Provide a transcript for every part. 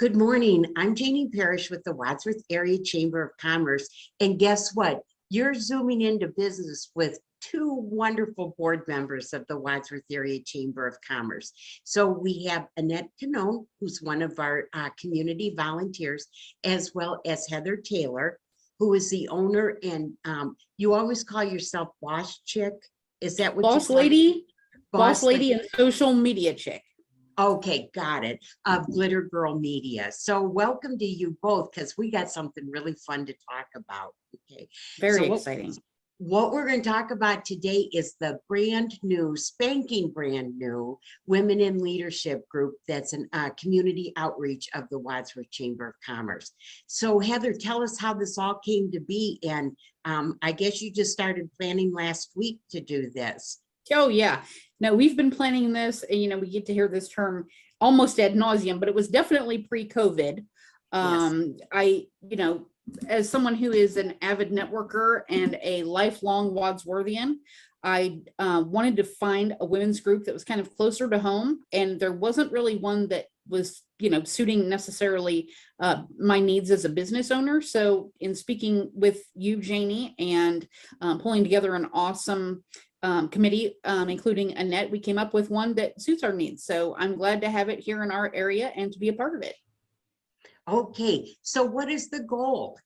Good morning. I'm Janie Parrish with the Wadsworth Area Chamber of Commerce. And guess what? You're zooming into business with two wonderful board members of the Wadsworth Area Chamber of Commerce. So we have Annette Canone, who's one of our community volunteers, as well as Heather Taylor, who is the owner. And you always call yourself Boss Chick. Is that what Boss you call lady? Boss Boss lady and social media chick. Okay, got it. Of Glitter Girl Media. So welcome to you both, because we got something really fun to talk about. Okay, Very so exciting. what we're going to talk about today is the brand new, spanking brand new Women in Leadership group that's an community outreach of the Wadsworth Chamber of Commerce. So Heather, tell us how this all came to be. And I guess you just started planning last week to do this. Oh yeah. No, we've been planning this, and we get to hear this term almost ad nauseum, but it was definitely pre-COVID. I, as someone who is an avid networker and a lifelong Wadsworthian, I wanted to find a women's group that was kind of closer to home, and there wasn't really one that was, suiting necessarily my needs as a business owner. So in speaking with you, Janie, and pulling together an awesome committee, including Annette, we came up with one that suits our needs. So I'm glad to have it here in our area and to be a part of it. Okay, so what is the goal?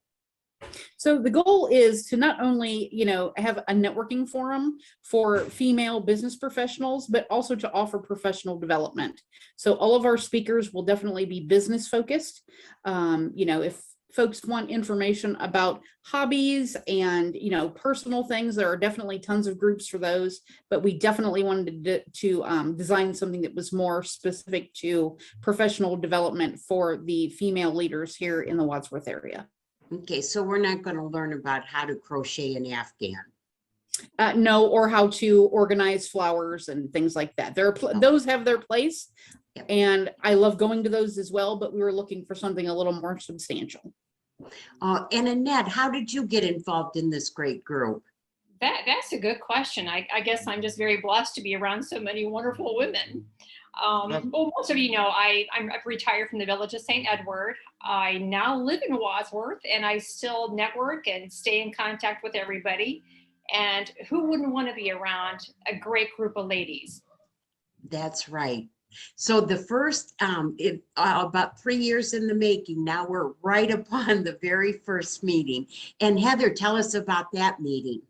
So the goal is to not only, have a networking forum for female business professionals, but also to offer professional development. So all of our speakers will definitely be business focused. If folks want information about hobbies and, personal things, there are definitely tons of groups for those, but we definitely wanted to design something that was more specific to professional development for the female leaders here in the Wadsworth area. Okay, so we're not going to learn about how to crochet an Afghan. No, or how to organize flowers and things like that. Those have their place, Yep. And I love going to those as well, but we were looking for something a little more substantial. And Annette, how did you get involved in this great group? That's a good question. I guess I'm just very blessed to be around so many wonderful women. Well, most of you know, I'm retired from the village of St. Edward. I now live in Wadsworth, and I still network and stay in contact with everybody. And who wouldn't want to be around a great group of ladies? That's right. So the first, about 3 years in the making, now we're right upon the very first meeting. And Heather, tell us about that meeting.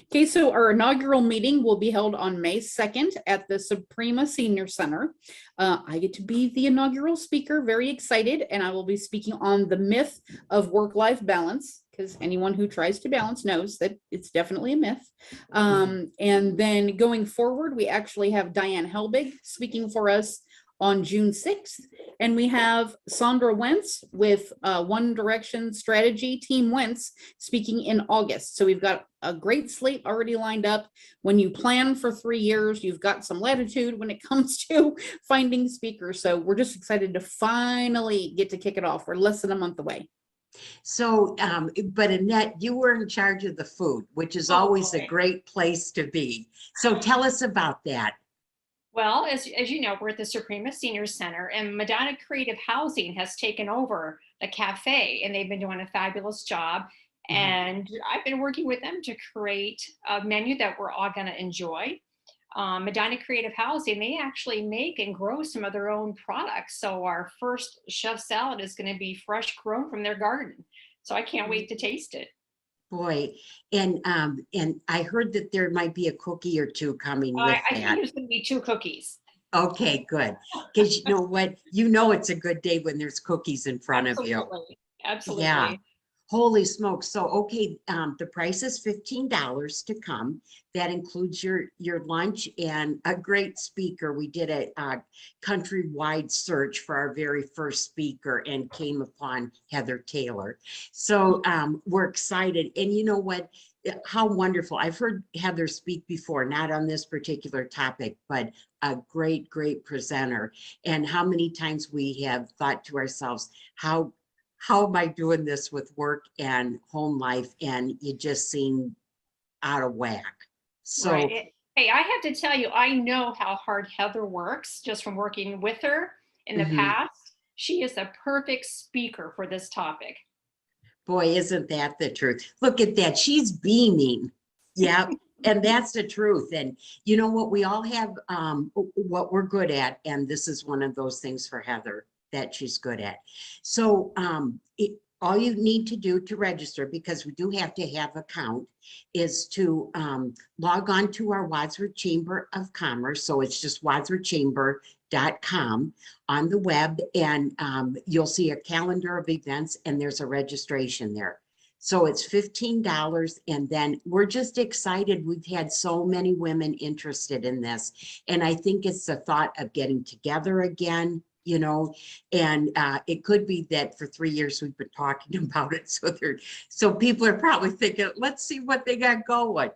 Okay, so our inaugural meeting will be held on May 2nd at the Suprema Senior Center. I get to be the inaugural speaker, very excited, and I will be speaking on the myth of work-life balance, because anyone who tries to balance knows that it's definitely a myth. And then going forward, we actually have Diane Helbig speaking for us on June 6th. And we have Sandra Wentz with One Direction Strategy, Team Wentz, speaking in August. So we've got a great slate already lined up. When you plan for 3 years, you've got some latitude when it comes to finding speakers. So we're just excited to finally get to kick it off. We're less than a month away. So, but Annette, you were in charge of the food, which is always a great place to be. So tell us about that. Well, as you know, we're at the Suprema Senior Center, and Medina Creative Housing has taken over the cafe, and they've been doing a fabulous job. And I've been working with them to create a menu that we're all going to enjoy. Medina Creative Housing, they actually make and grow some of their own products. So our first chef salad is going to be fresh grown from their garden. So I can't wait to taste it. Boy, and I heard that there might be a cookie or two coming with I that. think there's going to be 2 cookies. Okay, good. Because you know what? It's a good day when there's cookies in front of you. Absolutely. Yeah. Holy smokes. So, okay, the price is $15 to come. That includes your lunch and a great speaker. We did a countrywide search for our very first speaker and came upon Heather Taylor. So we're excited. And you know what? How wonderful. I've heard Heather speak before, not on this particular topic, but a great, great presenter. And how many times we have thought to ourselves, how am I doing this with work and home life? And you just seem out of whack. So, right. Hey, I have to tell you, I know how hard Heather works just from working with her in the past. She is a perfect speaker for this topic. Boy, isn't that the truth? Look at that. She's beaming. Yeah. And that's the truth. And you know what? We all have what we're good at. And this is one of those things for Heather that she's good at. So all you need to do to register, because we do have to have a count, is to log on to our Wadsworth Chamber of Commerce. So it's just wadsworthchamber.com on the web, and you'll see a calendar of events, and there's a registration there. So it's $15, and then we're just excited. We've had so many women interested in this, and I think it's the thought of getting together again, you know, and it could be that for 3 years we've been talking about it. So people are probably thinking, let's see what they got going.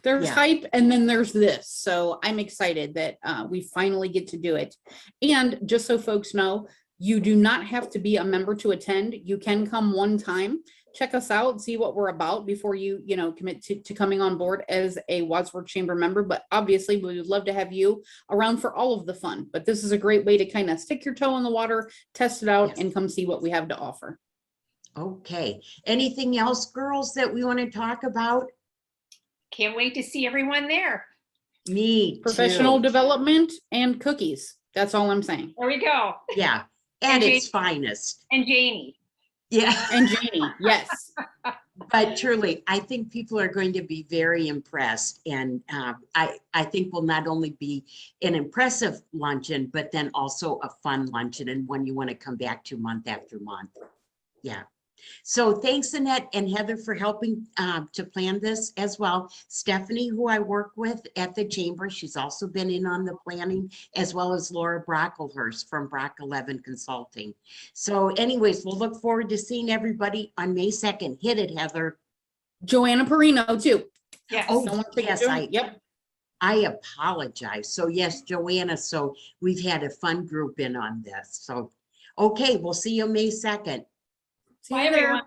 There's hype, and then there's this. So I'm excited that we finally get to do it. And just so folks know, you do not have to be a member to attend. You can come one time, check us out, see what we're about before you commit to coming on board as a Wadsworth Chamber member. But obviously we would love to have you around for all of the fun. But this is a great way to kind of stick your toe in the water, test it out, and come see what we have to offer. Okay. Anything else, girls, that we want to talk about? Can't wait to see everyone there. Me Professional too. development and cookies. That's all I'm saying. There we go. Yeah. And its finest. And Janie. Yeah. And Janie, yes. But truly, I think people are going to be very impressed. And I think will not only be an impressive luncheon, but then also a fun luncheon, and one you want to come back to month after month. Yeah. So thanks, Annette and Heather, for helping to plan this as well. Stephanie, who I work with at the Chamber, she's also been in on the planning, as well as Laura Brocklehurst from Brock 11 Consulting. So anyways, we'll look forward to seeing everybody on May 2nd. Hit it, Heather. Joanna Perino too. Yes. Oh, Someone pick yes, Joan- Yep. I apologize. So yes, Joanna, so we've had a fun group in on this. So, okay, we'll see you May 2nd. See Bye, you there. everyone.